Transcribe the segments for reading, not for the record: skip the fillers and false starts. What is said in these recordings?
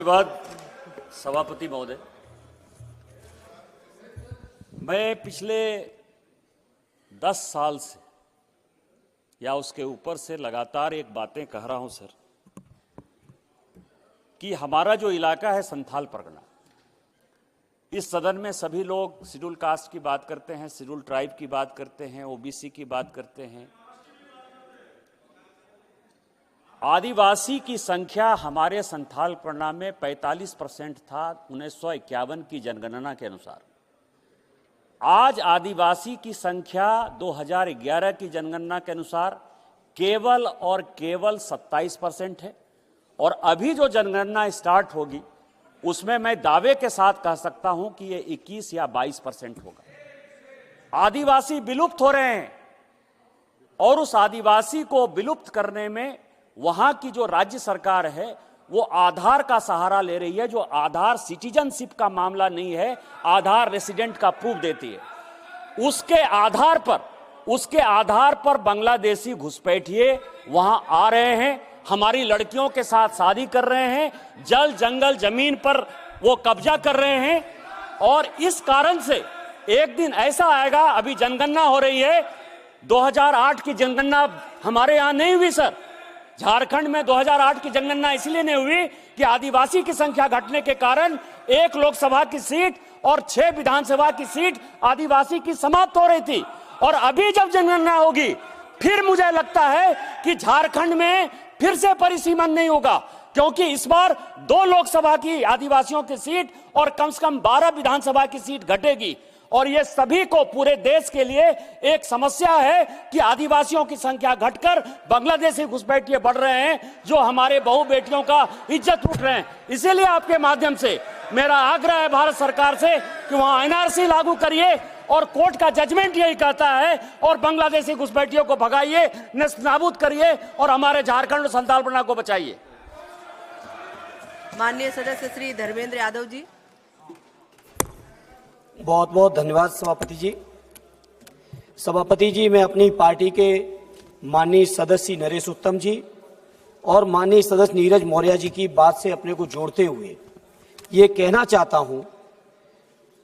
धन्यवाद सभापति महोदय। मैं पिछले 10 साल से या उसके ऊपर से लगातार एक बातें कह रहा हूं सर कि हमारा जो इलाका है संथाल परगना, इस सदन में सभी लोग शेड्यूल कास्ट की बात करते हैं, शेड्यूल ट्राइब की बात करते हैं, ओबीसी की बात करते हैं। आदिवासी की संख्या हमारे संथाल परगना में 45% था 1951 की जनगणना के अनुसार। आज आदिवासी की संख्या 2011 की जनगणना के अनुसार केवल और केवल 27% है, और अभी जो जनगणना स्टार्ट होगी उसमें मैं दावे के साथ कह सकता हूं कि ये 21 या 22% होगा। आदिवासी विलुप्त हो रहे हैं, और उस आदिवासी को विलुप्त करने में वहां की जो राज्य सरकार है वो आधार का सहारा ले रही है, जो आधार सिटीजनशिप का मामला नहीं है, आधार रेसिडेंट का प्रूफ देती है। उसके आधार पर बांग्लादेशी घुसपैठिए वहां आ रहे हैं, हमारी लड़कियों के साथ शादी कर रहे हैं, जल जंगल जमीन पर वो कब्जा कर रहे हैं। और इस कारण से एक दिन ऐसा आएगा, अभी जनगणना हो रही है, 2008 की जनगणना हमारे यहां नहीं हुई सर, झारखंड में 2008 की जनगणना इसलिए नहीं हुई कि आदिवासी की संख्या घटने के कारण 1 लोकसभा की सीट और 6 विधानसभा की सीट आदिवासी की समाप्त हो रही थी। और अभी जब जनगणना होगी फिर मुझे लगता है कि झारखंड में फिर से परिसीमन नहीं होगा, क्योंकि इस बार 2 लोकसभा की आदिवासियों की सीट और कम से कम 12 विधानसभा की सीट घटेगी। और ये सभी को, पूरे देश के लिए एक समस्या है कि आदिवासियों की संख्या घटकर बांग्लादेशी घुसपैठिए बढ़ रहे हैं, जो हमारे बहू बेटियों का इज्जत लूट रहे हैं। इसीलिए आपके माध्यम से मेरा आग्रह है भारत सरकार से कि वहां एनआरसी लागू करिए, और कोर्ट का जजमेंट यही कहता है, और बांग्लादेशी घुसपैठियों को भगाइए, नेस्तनाबूद करिए, और हमारे झारखंड और संथाल परगना को बचाइए। माननीय सदस्य श्री धर्मेंद्र यादव जी। बहुत बहुत धन्यवाद सभापति जी। सभापति जी, मैं अपनी पार्टी के माननीय सदस्य नरेश उत्तम जी और माननीय सदस्य नीरज मौर्य जी की बात से अपने को जोड़ते हुए ये कहना चाहता हूं,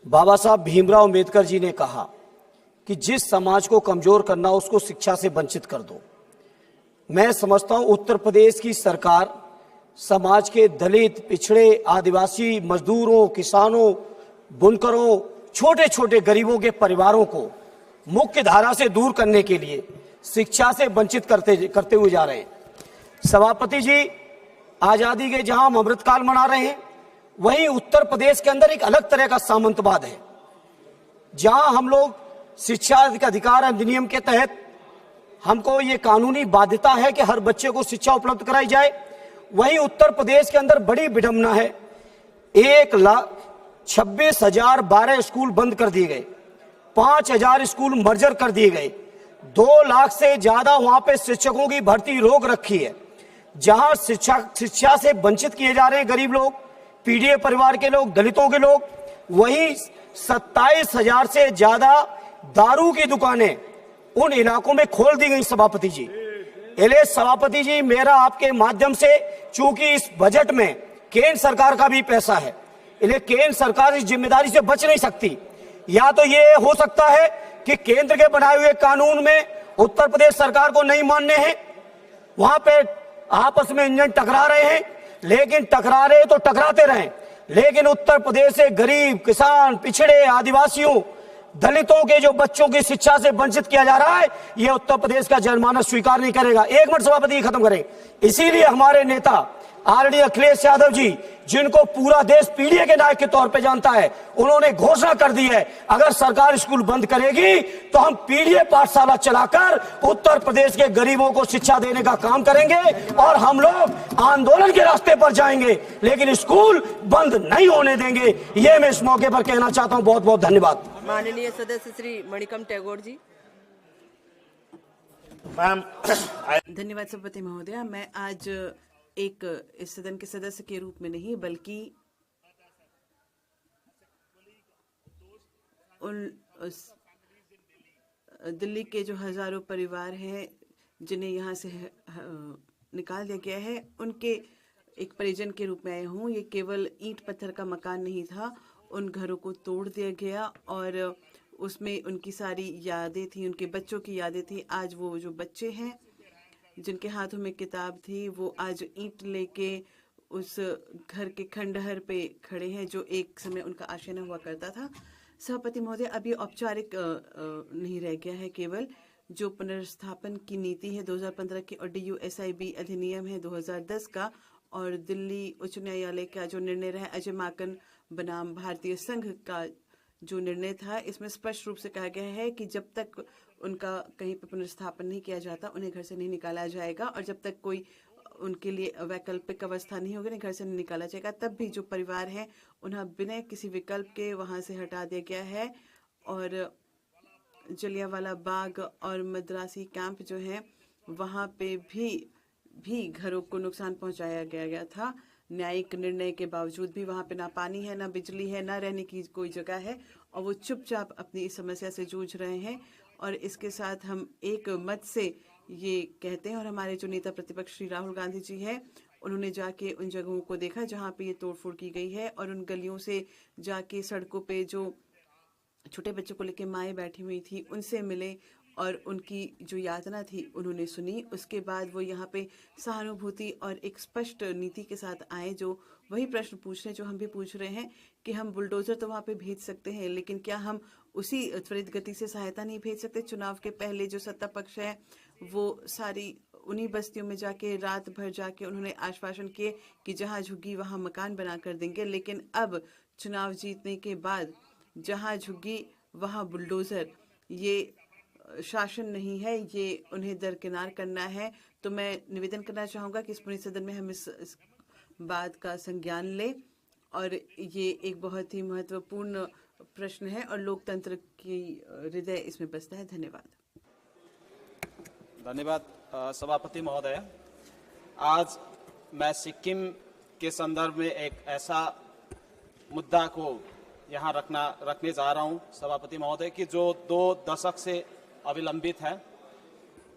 बाबा साहब भीमराव अंबेडकर जी ने कहा कि जिस समाज को कमजोर करना उसको शिक्षा से वंचित कर दो। मैं समझता हूं उत्तर प्रदेश की सरकार समाज के दलित, पिछड़े, आदिवासी, मजदूरों, किसानों, बुनकरों, छोटे छोटे गरीबों के परिवारों को मुख्य धारा से दूर करने के लिए शिक्षा से वंचित करते हुए जा रहे हैं। सभापति जी, आजादी के जहां हम अमृतकाल मना रहे हैं, वहीं उत्तर प्रदेश के अंदर एक अलग तरह का सामंतवाद है, जहां हम लोग शिक्षा के अधिकार अधिनियम के तहत हमको ये कानूनी बाध्यता है कि हर बच्चे को शिक्षा उपलब्ध कराई जाए। वहीं उत्तर प्रदेश के अंदर बड़ी विडंबना है, 1,26,012 स्कूल बंद कर दिए गए, 5,000 स्कूल मर्जर कर दिए गए, 2 लाख से ज्यादा वहां पे शिक्षकों की भर्ती रोक रखी है, जहां शिक्षा से वंचित किए जा रहे हैं गरीब लोग, पीड़ित परिवार के लोग, दलितों के लोग। वहीं 27,000 से ज्यादा दारू की दुकानें उन इलाकों में खोल दी गई। सभापति जी, सभापति जी, मेरा आपके माध्यम से, चूंकि इस बजट में केंद्र सरकार का भी पैसा है, इसलिए केंद्र सरकार इस जिम्मेदारी से बच नहीं सकती। या तो ये हो सकता है कि केंद्र के बनाए हुए कानून में उत्तर प्रदेश सरकार को नहीं मानने हैं, वहां पे आपस में इंजन टकरा रहे हैं, लेकिन टकरा रहे तो टकराते रहें, लेकिन उत्तर प्रदेश से गरीब, किसान, पिछड़े, आदिवासियों, दलितों के जो बच्चों की शिक्षा से वंचित किया जा रहा है, यह उत्तर प्रदेश का जनमानस स्वीकार नहीं करेगा। 1 मिनट सभापति खत्म करें। इसीलिए हमारे नेता आरडी अखिलेश यादव जी, जिनको पूरा देश पीढ़ी के नायक के तौर पे जानता है, उन्होंने घोषणा कर दी है, अगर सरकार स्कूल बंद करेगी तो हम पीढ़ी पाठशाला चलाकर उत्तर प्रदेश के गरीबों को शिक्षा देने का काम करेंगे, और हम लोग आंदोलन के रास्ते पर जाएंगे, लेकिन स्कूल बंद नहीं होने देंगे। ये मैं इस मौके पर कहना चाहता हूं। बहुत बहुत धन्यवाद। माननीय सदस्य श्री मणिकम टैगोर जी। मैम, धन्यवाद सभापति महोदया। मैं आज एक इस सदन के सदस्य के रूप में नहीं, बल्कि दिल्ली के जो हजारों परिवार हैं जिन्हें यहाँ से निकाल दिया गया है, उनके एक परिजन के रूप में आई हूँ। ये केवल ईंट पत्थर का मकान नहीं था, उन घरों को तोड़ दिया गया और उसमें उनकी सारी यादें थी, उनके बच्चों की यादें थी। आज वो जो बच्चे हैं जिनके हाथों में किताब थी, वो आज ईंट लेके उस घर के खंडहर पे खड़े हैं जो एक समय उनका आशियाना हुआ करता था। सभापति महोदय, अब ये औपचारिक नहीं रह गया है, केवल जो पुनर्स्थापन की नीति है 2015 की और DUSIB अधिनियम है 2010 का और दिल्ली उच्च न्यायालय का जो निर्णय रहा अजय माकन बनाम भारतीय संघ का जो निर्णय था, इसमें स्पष्ट रूप से कहा गया है कि जब तक उनका कहीं पर पुनर्स्थापन नहीं किया जाता उन्हें घर से नहीं निकाला जाएगा और जब तक कोई उनके लिए वैकल्पिक अवस्था नहीं होगी, घर से नहीं निकाला जाएगा। तब भी जो परिवार है उन्हें बिना किसी विकल्प के वहां से हटा दिया गया है और जलियांवाला बाग और मद्रासी कैंप जो है वहां पे भी घरों को नुकसान पहुंचाया गया था। न्यायिक निर्णय के बावजूद भी वहां पे ना पानी है, ना बिजली है, ना रहने की कोई जगह है और वो चुपचाप अपनी इस समस्या से जूझ रहे हैं। और इसके साथ हम एक मत से ये कहते हैं और हमारे जो नेता प्रतिपक्ष श्री राहुल गांधी जी है, उन्होंने जाके उन जगहों को देखा जहाँ पे ये तोड़फोड़ की गई है और उन गलियों से जाके सड़कों पे जो छोटे बच्चों को लेके माएँ बैठी हुई थी उनसे मिले और उनकी जो यातना थी उन्होंने सुनी। उसके बाद वो यहाँ पे सहानुभूति और एक स्पष्ट नीति के साथ आए, जो वही प्रश्न पूछ रहे हैं जो हम भी पूछ रहे हैं कि हम बुलडोजर तो वहाँ पे भेज सकते हैं, लेकिन क्या हम उसी त्वरित गति से सहायता नहीं भेज सकते? चुनाव के पहले जो सत्ता पक्ष है वो सारी उन्हीं बस्तियों में जाके रात भर जाके उन्होंने आश्वासन किए कि जहाँ झुग्गी वहाँ मकान बना कर देंगे, लेकिन अब चुनाव जीतने के बाद जहाँ झुग्गी वहाँ बुलडोजर, ये शासन नहीं है, ये उन्हें दरकिनार करना है। तो मैं निवेदन करना चाहूँगा कि इस पूरे सदन में हम इस बात का संज्ञान लें और ये एक बहुत ही महत्वपूर्ण प्रश्न है और लोकतंत्र की हृदय इसमें बसता है। धन्यवाद। धन्यवाद सभापति महोदय। आज मैं सिक्किम के संदर्भ में एक ऐसा मुद्दा को यहाँ रखने जा रहा हूँ सभापति महोदय कि जो 2 दशक से अविलंबित है।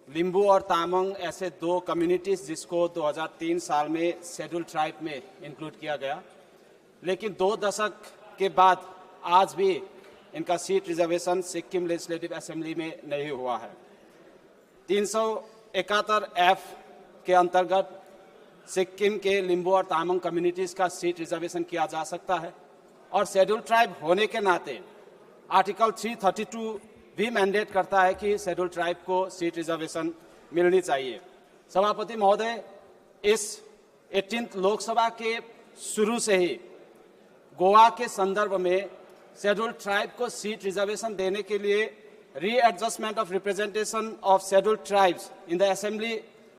लिम्बू और तामांग ऐसे 2 कम्युनिटीज जिसको 2003 साल में शेड्यूल ट्राइब में इंक्लूड किया गया, लेकिन 2 दशक के बाद आज भी इनका seat reservation Sikkim legislative assembly में नहीं हुआ है। 371F के अंतर्गत सिक्किम के लिम्बू और तामांग कम्युनिटीज का सीट रिजर्वेशन किया जा सकता है और शेड्यूल ट्राइब होने के नाते आर्टिकल 332 भी मैंडेट करता है कि शेड्यूल ट्राइब को सीट रिजर्वेशन मिलनी चाहिए। सभापति महोदय, इस 18th लोकसभा के शुरू से ही गोवा के संदर्भ में शेड्यूल ट्राइब को सीट रिजर्वेशन देने के लिए readjustment of representation of schedule tribes in the assembly